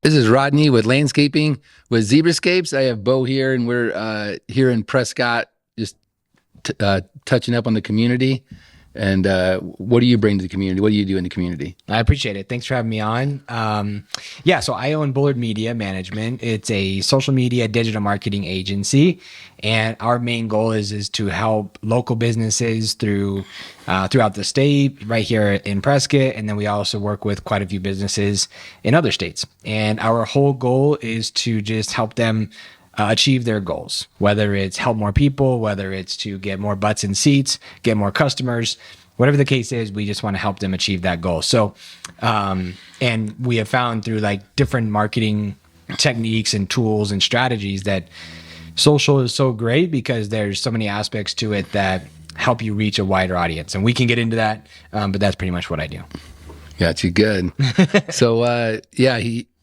This is Rodney with Landscaping with Zebrascapes. I have Beau here, and we're here in Prescott, just touching up on the community. And what do you bring to the community? What do you do in the community? I appreciate it. Thanks for having me on. So I own Bullard Media Management. It's a social media digital marketing agency, and our main goal is to help local businesses throughout the state, right here in Prescott, and then we also work with quite a few businesses in other states. And our whole goal is to just help them achieve their goals, whether it's help more people, whether it's to get more butts in seats, get more customers, whatever the case is, we just want to help them achieve that goal. So, and we have found through like different marketing techniques and tools and strategies that social is so great because there's so many aspects to it that help you reach a wider audience. And we can get into that, but that's pretty much what I do. Got you good. So,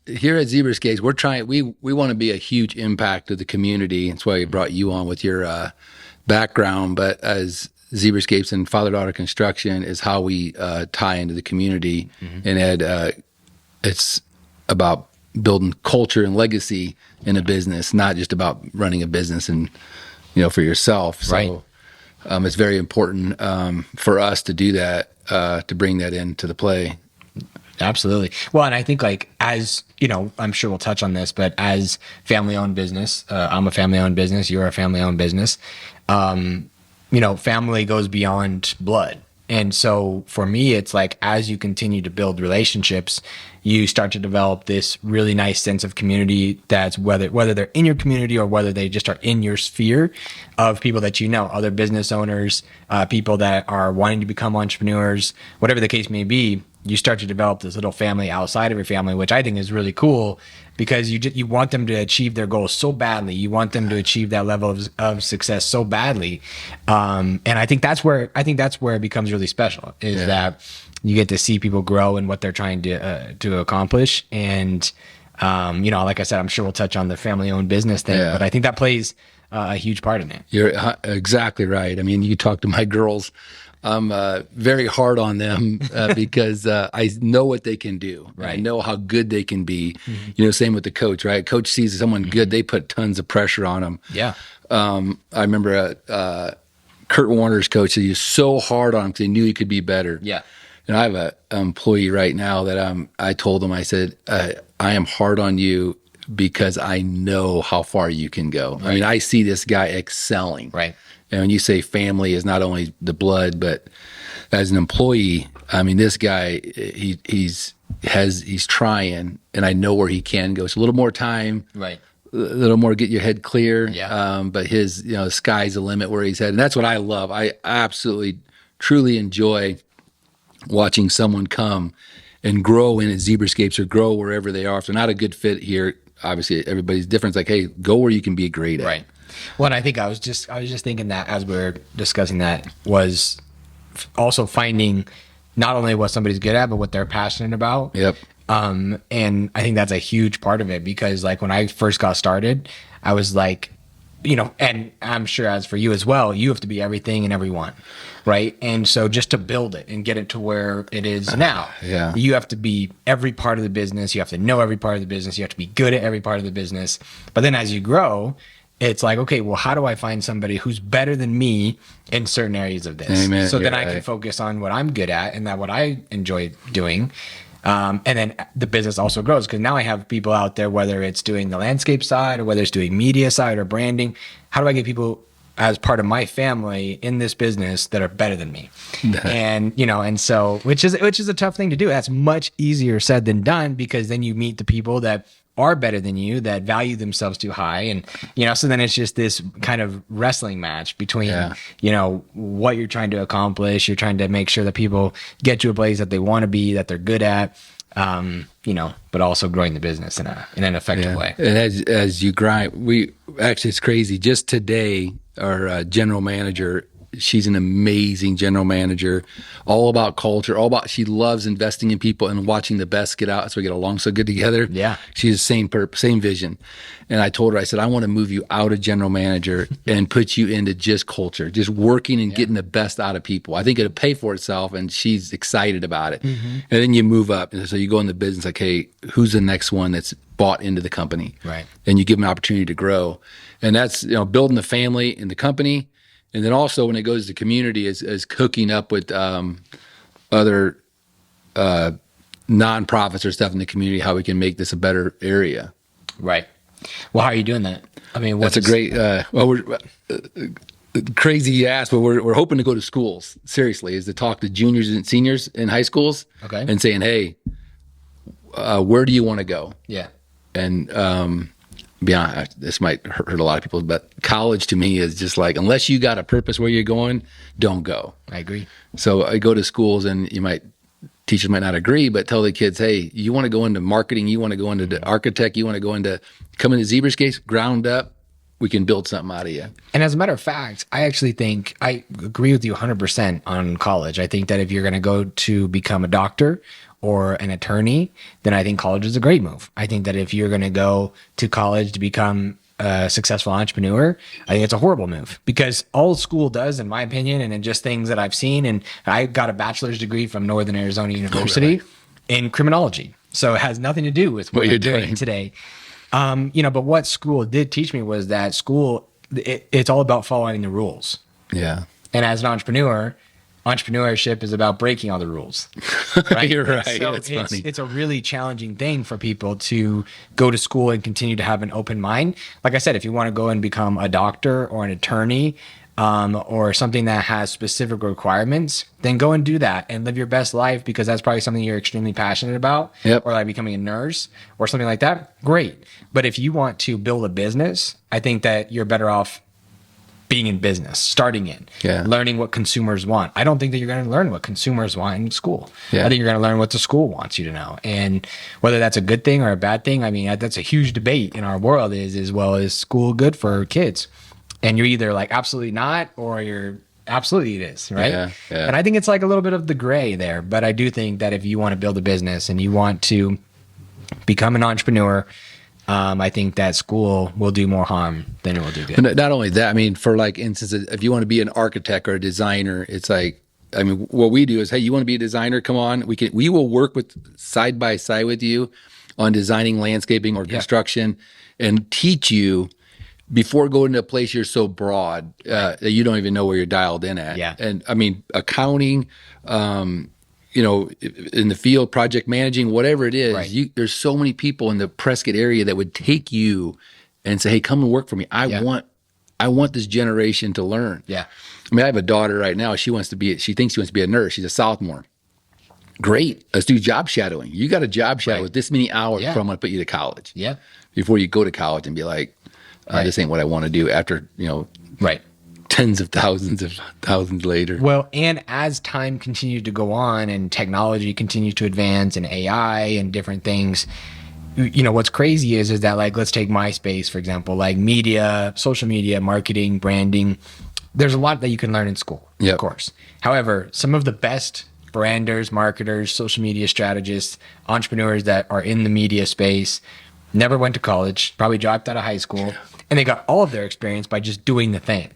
here at Zebrascapes, we're trying. We want to be a huge impact to the community. That's why we brought you on with your background. But as Zebrascapes and father-daughter construction is how we tie into the community, and it's about building culture and legacy in a business, not just about running a business and for yourself. So, right. It's very important for us to do that, to bring that into the play. Absolutely. Well, and I think as I'm sure we'll touch on this, but as family-owned business, I'm a family-owned business, you're a family-owned business, family goes beyond blood. And so for me, it's like, as you continue to build relationships, you start to develop this really nice sense of community that's whether they're in your community or whether they just are in your sphere of people that other business owners, people that are wanting to become entrepreneurs, whatever the case may be. You start to develop this little family outside of your family, which I think is really cool because you want them to achieve their goals so badly. You want them to achieve that level of success so badly. And I think that's where it becomes really special is that you get to see people grow in what they're trying to accomplish. And, like I said, I'm sure we'll touch on the family-owned business thing, but I think that plays a huge part in it. You're exactly right. I mean, you talk to my girls, I'm very hard on them because I know what they can do. Right. I know how good they can be. Same with the coach, right? Coach sees someone good, they put tons of pressure on them. Yeah. I remember Kurt Warner's coach, he was so hard on him because he knew he could be better. Yeah. And I have an employee right now that I told him, I said, I am hard on you because I know how far you can go. Right. I mean, I see this guy excelling. Right. And when you say family is not only the blood, but as an employee, I mean, this guy, he's trying, and I know where he can go. It's a little more time, right? A little more get your head clear. Yeah. But his, the sky's the limit where he's headed. And that's what I love. I absolutely, truly enjoy watching someone come and grow in at Zebrascapes or grow wherever they are. If they're not a good fit here, obviously everybody's different. It's like, hey, go where you can be great at. Right. Well, and I think I was just thinking that as we were discussing that was also finding not only what somebody's good at, but what they're passionate about. Yep. And I think that's a huge part of it because when I first got started, I was like, and I'm sure as for you as well, you have to be everything and everyone. Right. And so just to build it and get it to where it is now, you have to be every part of the business. You have to know every part of the business. You have to be good at every part of the business. But then as you grow, it's like, okay, well, how do I find somebody who's better than me in certain areas of this? Amen. So then I can focus on what I'm good at and what I enjoy doing. And then the business also grows because now I have people out there, whether it's doing the landscape side or whether it's doing media side or branding. How do I get people as part of my family in this business that are better than me? And, and so, which is a tough thing to do. That's much easier said than done because then you meet the people that are better than you, that value themselves too high. And, so then it's just this kind of wrestling match between, what you're trying to accomplish. You're trying to make sure that people get to a place that they want to be, that they're good at, but also growing the business in an effective way. And as you grind, it's crazy. Just today, our general manager, she's an amazing general manager, all about culture, she loves investing in people and watching the best get out. So we get along so good together. Yeah. She has the same vision. And I told her, I said, I want to move you out of general manager and put you into just culture, just working and getting the best out of people. I think it'll pay for itself. And she's excited about it. And then you move up. And so you go in the business like, hey, who's the next one that's bought into the company. Right. And you give them an opportunity to grow. And that's, building the family in the company. And then also when it goes to community is hooking up with other nonprofits or stuff in the community, how we can make this a better area. Right. Well, how are you doing that? I mean, that's a great, we're crazy you ask, but we're hoping to go to schools, seriously, is to talk to juniors and seniors in high schools. Okay. And saying, hey, where do you want to go? Yeah. And beyond, this might hurt a lot of people, but college to me is just like, unless you got a purpose where you're going, don't go. I agree. So I go to schools, and teachers might not agree, but tell the kids, hey, you want to go into marketing, you want to go into the architect, you want to go into come into Zebrascapes, ground up, we can build something out of you. And as a matter of fact, I actually think I agree with you 100% on college. I think that if you're going to go to become a doctor or an attorney, then I think college is a great move. I think that if you're going to go to college to become a successful entrepreneur, I think it's a horrible move, because all school does, in my opinion, and in just things that I've seen, and I got a bachelor's degree from Northern Arizona University in criminology. So it has nothing to do with what you're doing today. But what school did teach me was that school, it's all about following the rules. Yeah. And as an entrepreneur, entrepreneurship is about breaking all the rules. Right? You're right. So That's funny. It's a really challenging thing for people to go to school and continue to have an open mind. Like I said, if you want to go and become a doctor or an attorney, or something that has specific requirements, then go and do that and live your best life, because that's probably something you're extremely passionate about. Yep. Or like becoming a nurse or something like that. Great. But if you want to build a business, I think that you're better off being in business, starting in, learning what consumers want. I don't think that you're going to learn what consumers want in school. I think you're going to learn what the school wants you to know. And whether that's a good thing or a bad thing, I mean, that's a huge debate in our world is well, is school good for kids? And you're either like, absolutely not, or you're absolutely it is, right? Yeah. And I think it's like a little bit of the gray there. But I do think that if you want to build a business and you want to become an entrepreneur, I think that school will do more harm than it will do good. But not only that, I mean, for like instance, if you want to be an architect or a designer, it's like, I mean, what we do is, hey, you want to be a designer? Come on, we will work with side by side with you on designing landscaping or construction, and teach you before going to a place you're so broad that you don't even know where you're dialed in at. Yeah. And I mean, accounting, in the field, project managing, whatever it is, there's so many people in the Prescott area that would take you and say, hey, come and work for me. I want this generation to learn. Yeah. I mean, I have a daughter right now. She thinks she wants to be a nurse. She's a sophomore. Great. Let's do job shadowing. You got a job shadow with this many hours before I'm going to put you to college. Yeah. Before you go to college and be like, this ain't what I want to do after, tens of thousands later. Well, and as time continued to go on and technology continued to advance and AI and different things, what's crazy is that, like, let's take MySpace, for example, like media, social media, marketing, branding. There's a lot that you can learn in school, of course. However, some of the best branders, marketers, social media strategists, entrepreneurs that are in the media space never went to college, probably dropped out of high school, and they got all of their experience by just doing the thing,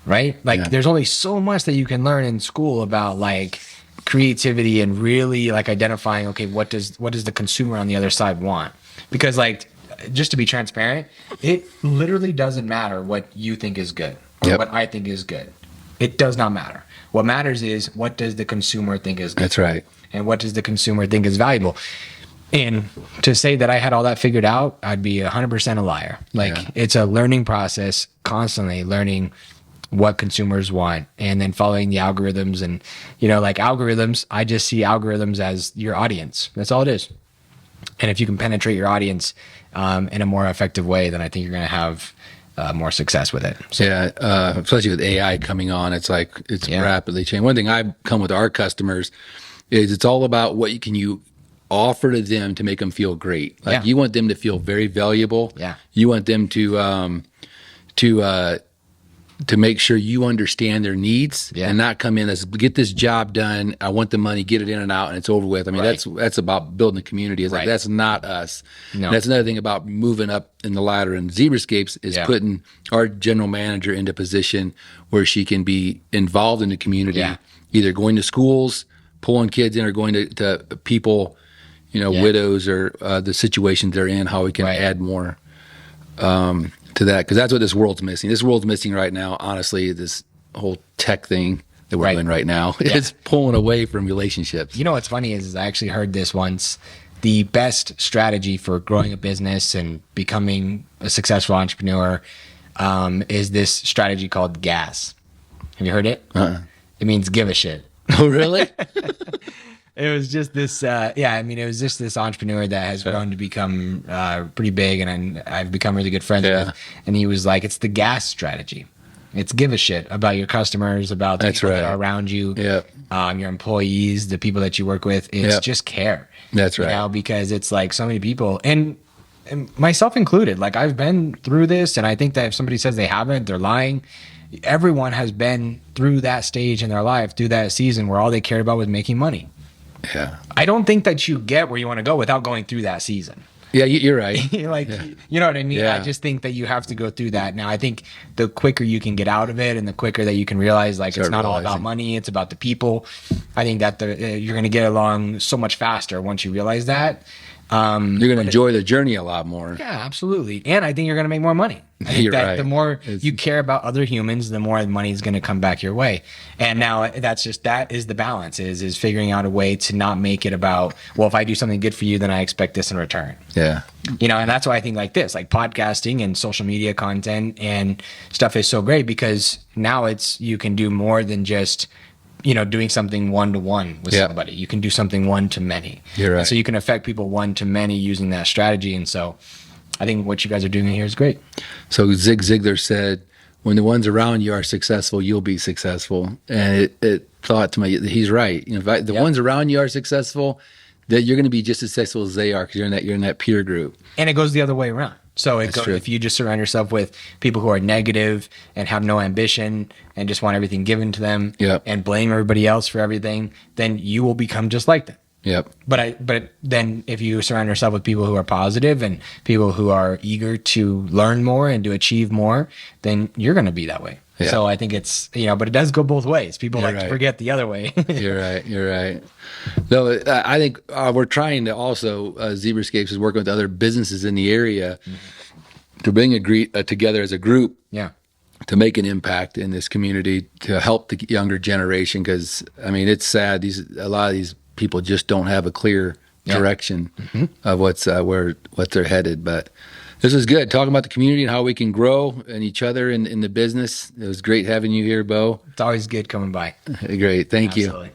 right? Like, there's only so much that you can learn in school about, like, creativity and really, like, identifying, okay, what does the consumer on the other side want? Because, like, just to be transparent, it literally doesn't matter what you think is good or what I think is good. It does not matter. What matters is, what does the consumer think is good? That's right. And what does the consumer think is valuable? And to say that I had all that figured out, I'd be 100% a liar. Like, it's a learning process, constantly learning what consumers want and then following the algorithms. And, like algorithms, I just see algorithms as your audience. That's all it is. And if you can penetrate your audience in a more effective way, then I think you're going to have more success with it. So, especially with AI coming on, it's like, it's rapidly changing. One thing I've come with our customers is it's all about what you offer to them to make them feel great. Like, you want them to feel very valuable. Yeah. You want them to make sure you understand their needs and not come in as, get this job done. I want the money, get it in and out, and it's over with. I mean, that's about building a community. It's like, that's not us. No. That's another thing about moving up in the ladder in Zebrascapes is putting our general manager into a position where she can be involved in the community, either going to schools, pulling kids in, or going to people, widows or the situations they're in, how we can add more to that, because that's what this world's missing. This world's missing right now, honestly, this whole tech thing that we're doing right now. It's pulling away from relationships. You know what's funny is I actually heard this once. The best strategy for growing a business and becoming a successful entrepreneur is this strategy called GAS. Have you heard it? It means give a shit. Oh, really? It was just this, it was just this entrepreneur that has grown to become pretty big, and I've become really good friends with. And he was like, it's the GAS strategy. It's give a shit about your customers, about the people that are around you, your employees, the people that you work with. It's just care. That's right. Now, because it's like so many people, and myself included, like I've been through this, and I think that if somebody says they haven't, they're lying. Everyone has been through that stage in their life, through that season where all they cared about was making money. Yeah. I don't think that you get where you want to go without going through that season. Yeah, you're right. You know what I mean? I just think that you have to go through that. Now, I think the quicker you can get out of it and the quicker that you can realize, like, it's not all about money, it's about the people. I think that you're going to get along so much faster once you realize that. You're going to enjoy the journey a lot more. Yeah, absolutely. And I think you're going to make more money. I think that the more you care about other humans, the more money is going to come back your way. And now that is the balance is figuring out a way to not make it about, well, if I do something good for you, then I expect this in return. Yeah. And that's why I think like this, like podcasting and social media content and stuff is so great, because now you can do more than just, doing something one-to-one with somebody. You can do something one-to-many. You're right. And so you can affect people one-to-many using that strategy. And so I think what you guys are doing here is great. So Zig Ziglar said, when the ones around you are successful, you'll be successful. And it thought to me, he's right. If the ones around you are successful, that you're going to be just as successful as they are, because you're in that peer group. And it goes the other way around. So if you just surround yourself with people who are negative and have no ambition and just want everything given to them and blame everybody else for everything, then you will become just like them. Yep. But then if you surround yourself with people who are positive and people who are eager to learn more and to achieve more, then you're going to be that way. Yeah. So I think it's, but it does go both ways. People to forget the other way. You're right. Though I think we're trying to also, Zebrascapes is working with other businesses in the area to bring together as a group to make an impact in this community, to help the younger generation. Because, it's sad. A lot of these people just don't have a clear direction of what they're headed. But this was good, talking about the community and how we can grow and each other in the business. It was great having you here, Beau. It's always good coming by. Great. Thank Absolutely. you.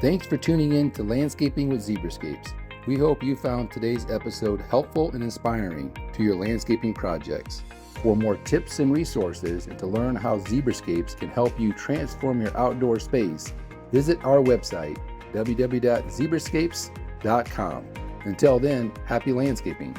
Thanks for tuning in to Landscaping with Zebrascapes. We hope you found today's episode helpful and inspiring to your landscaping projects. For more tips and resources, and to learn how Zebrascapes can help you transform your outdoor space, visit our website, www.zebrascapes.com. Until then, happy landscaping.